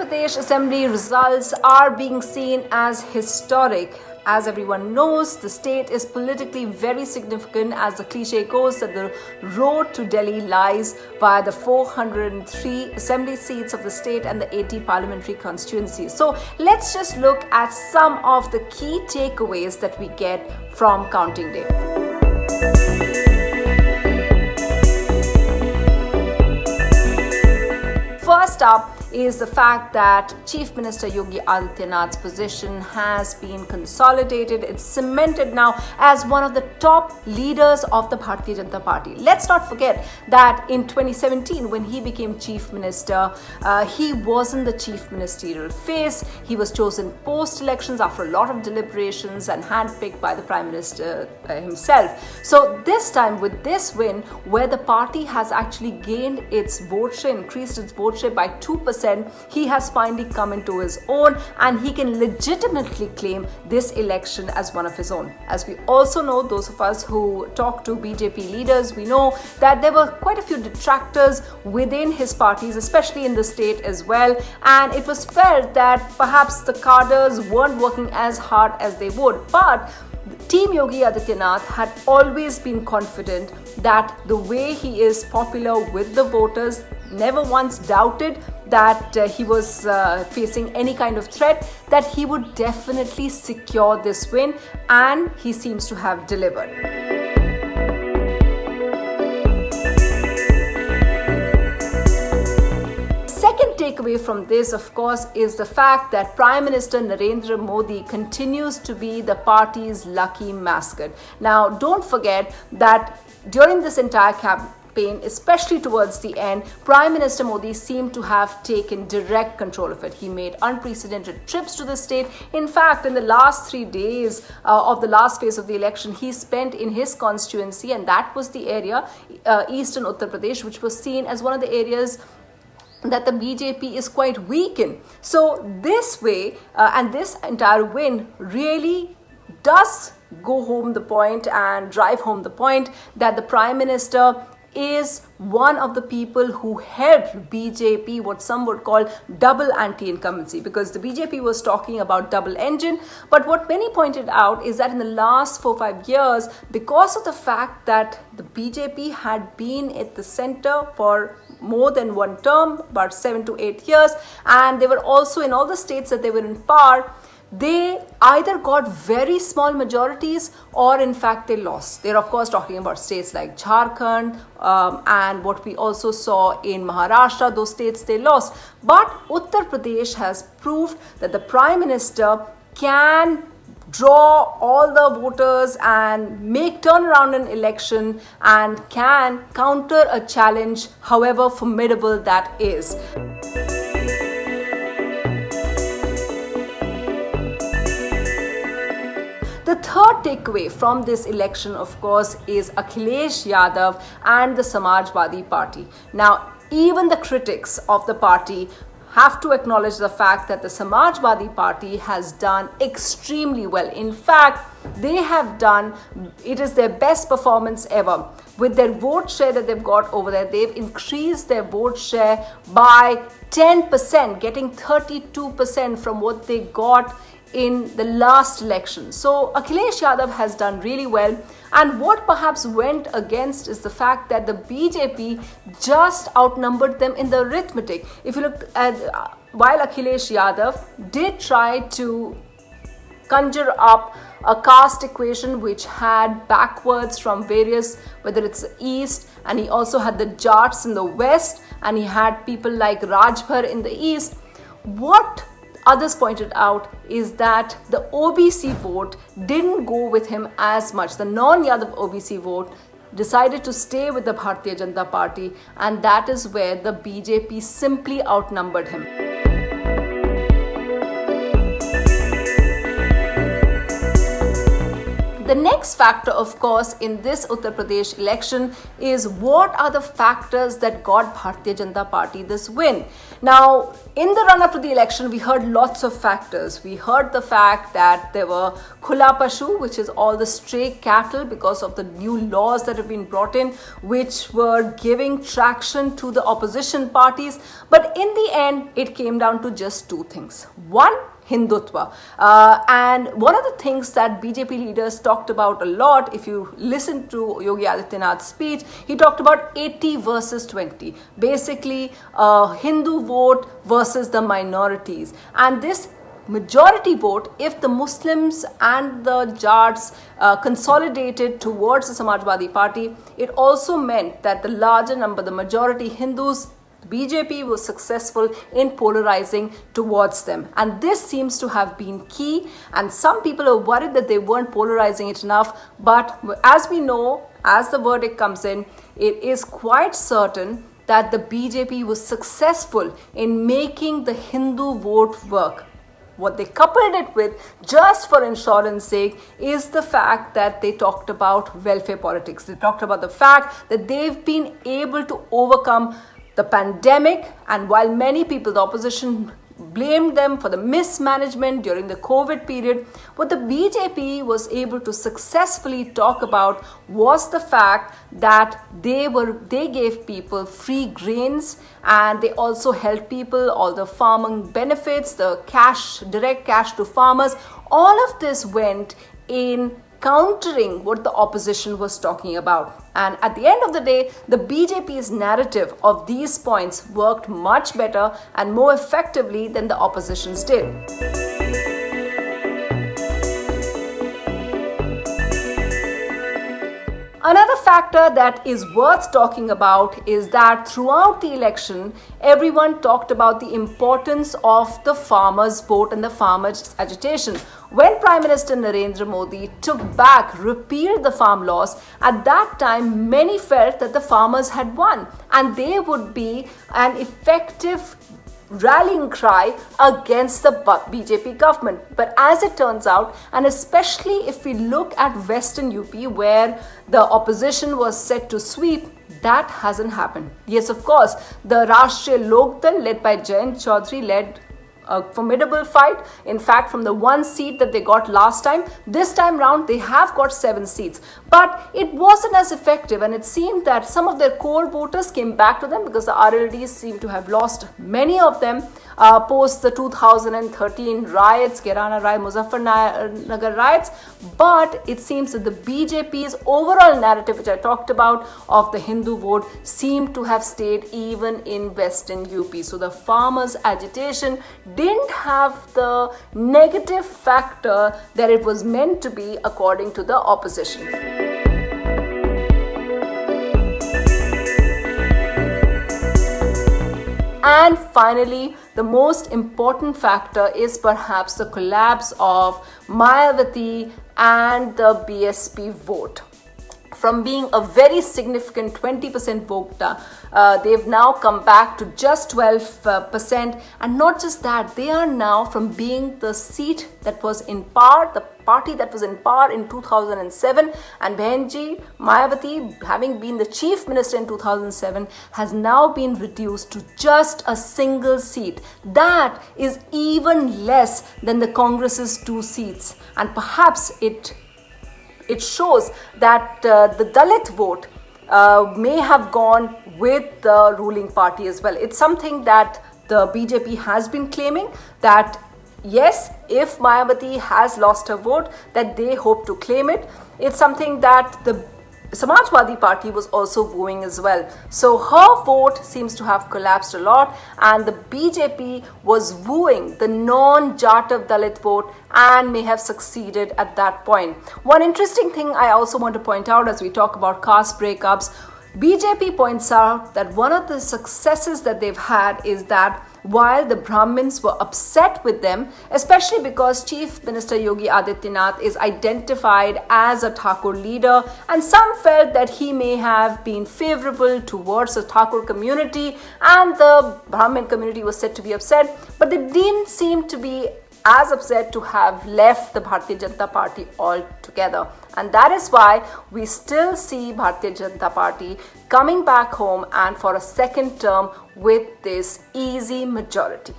Pradesh Assembly results are being seen as historic. As everyone knows, the state is politically very significant, as the cliche goes that the road to Delhi lies via the 403 assembly seats of the state and the 80 parliamentary constituencies. So let's just look at some of the key takeaways that we get from counting day. First up is the fact that Chief Minister Yogi Adityanath's position has been consolidated. It's cemented now as one of the top leaders of the Bharatiya Janata Party. Let's not forget that in 2017, when he became Chief Minister, he wasn't the chief ministerial face. He was chosen post-elections after a lot of deliberations and handpicked by the Prime Minister himself. So this time, with this win, where the party has actually gained its vote share, increased its vote share by 2%, he has finally come into his own, and he can legitimately claim this election as one of his own. As we also know, those of us who talk to BJP leaders, we know that there were quite a few detractors within his parties, especially in the state as well, and it was felt that perhaps the cadres weren't working as hard as they would. But Team Yogi Adityanath had always been confident that the way he is popular with the voters, never once doubted that he was facing any kind of threat, that he would definitely secure this win, and he seems to have delivered. Second takeaway from this, of course, is the fact that Prime Minister Narendra Modi continues to be the party's lucky mascot. Now, don't forget that during this entire campaign, especially towards the end, Prime Minister Modi seemed to have taken direct control of it. He made unprecedented trips to the state. In fact, in the last 3 days of the last phase of the election, he spent in his constituency, and that was the area, eastern Uttar Pradesh, which was seen as one of the areas that the BJP is quite weak in. So this way, and this entire win really does go home the point and drive home the point that the Prime Minister is one of the people who helped BJP, what some would call double anti-incumbency, because the BJP was talking about double engine. But what many pointed out is that in the last 4-5 years, because of the fact that the BJP had been at the center for more than one term, about 7 to 8 years, and they were also in all the states that they were in power, they either got very small majorities or in fact they lost. They're of course talking about states like Jharkhand and what we also saw in Maharashtra, those states they lost. But Uttar Pradesh has proved that the Prime Minister can draw all the voters and turn around an election and can counter a challenge, however formidable that is. The third takeaway from this election, of course, is Akhilesh Yadav and the Samajwadi Party. Now, even the critics of the party have to acknowledge the fact that the Samajwadi Party has done extremely well. In fact, they have done, it is their best performance ever. With their vote share that they've got over there, they've increased their vote share by 10%, getting 32% from what they got in the last election. So Akhilesh Yadav has done really well, and what perhaps went against is the fact that the BJP just outnumbered them in the arithmetic. If you look at, while Akhilesh Yadav did try to conjure up a caste equation which had backwards from various, whether it's the east, and he also had the Jats in the west, and he had people like Rajbhar in the east, what others pointed out is that the OBC vote didn't go with him as much. The non-Yadav OBC vote decided to stay with the Bharatiya Janata Party, and that is where the BJP simply outnumbered him. The next factor, of course, in this Uttar Pradesh election is what are the factors that got Bharatiya Janata Party this win. Now, in the run-up to the election, we heard lots of factors. We heard the fact that there were khula pashu, which is all the stray cattle because of the new laws that have been brought in, which were giving traction to the opposition parties. But in the end, it came down to just two things. One, Hindutva. And one of the things that BJP leaders talked about a lot, if you listen to Yogi Adityanath's speech, he talked about 80 versus 20. Basically, Hindu vote versus the minorities. And this majority vote, if the Muslims and the Jats consolidated towards the Samajwadi Party, it also meant that the larger number, the majority Hindus, BJP was successful in polarizing towards them. And this seems to have been key. And some people are worried that they weren't polarizing it enough. But as we know, as the verdict comes in, it is quite certain that the BJP was successful in making the Hindu vote work. What they coupled it with, just for insurance sake, is the fact that they talked about welfare politics. They talked about the fact that they've been able to overcome the pandemic, and while many people, the opposition, blamed them for the mismanagement during the COVID period, what the BJP was able to successfully talk about was the fact that they gave people free grains, and they also helped people, all the farming benefits, the cash, direct cash to farmers. All of this went in countering what the opposition was talking about. And at the end of the day, the BJP's narrative of these points worked much better and more effectively than the opposition's did. Another factor that is worth talking about is that throughout the election, everyone talked about the importance of the farmers' vote and the farmers' agitation. When Prime Minister Narendra Modi repealed the farm laws, at that time, many felt that the farmers had won and they would be an effective rallying cry against the BJP government. But as it turns out, and especially if we look at Western UP where the opposition was set to sweep, that hasn't happened. Yes, of course, the Rashtriya Lok Dal led by Sunetra Choudhury led a formidable fight. In fact, from the one seat that they got last time, this time round they have got 7 seats. But it wasn't as effective, and it seemed that some of their core voters came back to them because the RLDs seem to have lost many of them post the 2013 riots, Kirana Rai, Muzaffarnagar riots. But it seems that the BJP's overall narrative, which I talked about, of the Hindu vote seemed to have stayed even in Western UP. So the farmers' agitation didn't have the negative factor that it was meant to be, according to the opposition. And finally, the most important factor is perhaps the collapse of Mayawati and the BSP vote. From being a very significant 20% vote, they've now come back to just 12%. And not just that, they are now, from being the seat that was in power, the party that was in power in 2007, and Behenji Mayawati, having been the chief minister in 2007, has now been reduced to just a single seat. That is even less than the Congress's 2 seats. And perhaps it shows that the Dalit vote may have gone with the ruling party as well. It's something that the BJP has been claiming, that yes, if Mayawati has lost her vote, that they hope to claim it. It's something that the Samajwadi Party was also wooing as well. So her vote seems to have collapsed a lot, and the BJP was wooing the non-Jatav Dalit vote and may have succeeded at that point. One interesting thing I also want to point out as we talk about caste breakups, BJP points out that one of the successes that they've had is that while the Brahmins were upset with them, especially because Chief Minister Yogi Adityanath is identified as a Thakur leader, and some felt that he may have been favorable towards the Thakur community and the Brahmin community was said to be upset, but they didn't seem to be as upset to have left the Bharatiya Janata Party altogether. And that is why we still see Bharatiya Janata Party coming back home and for a second term with this easy majority.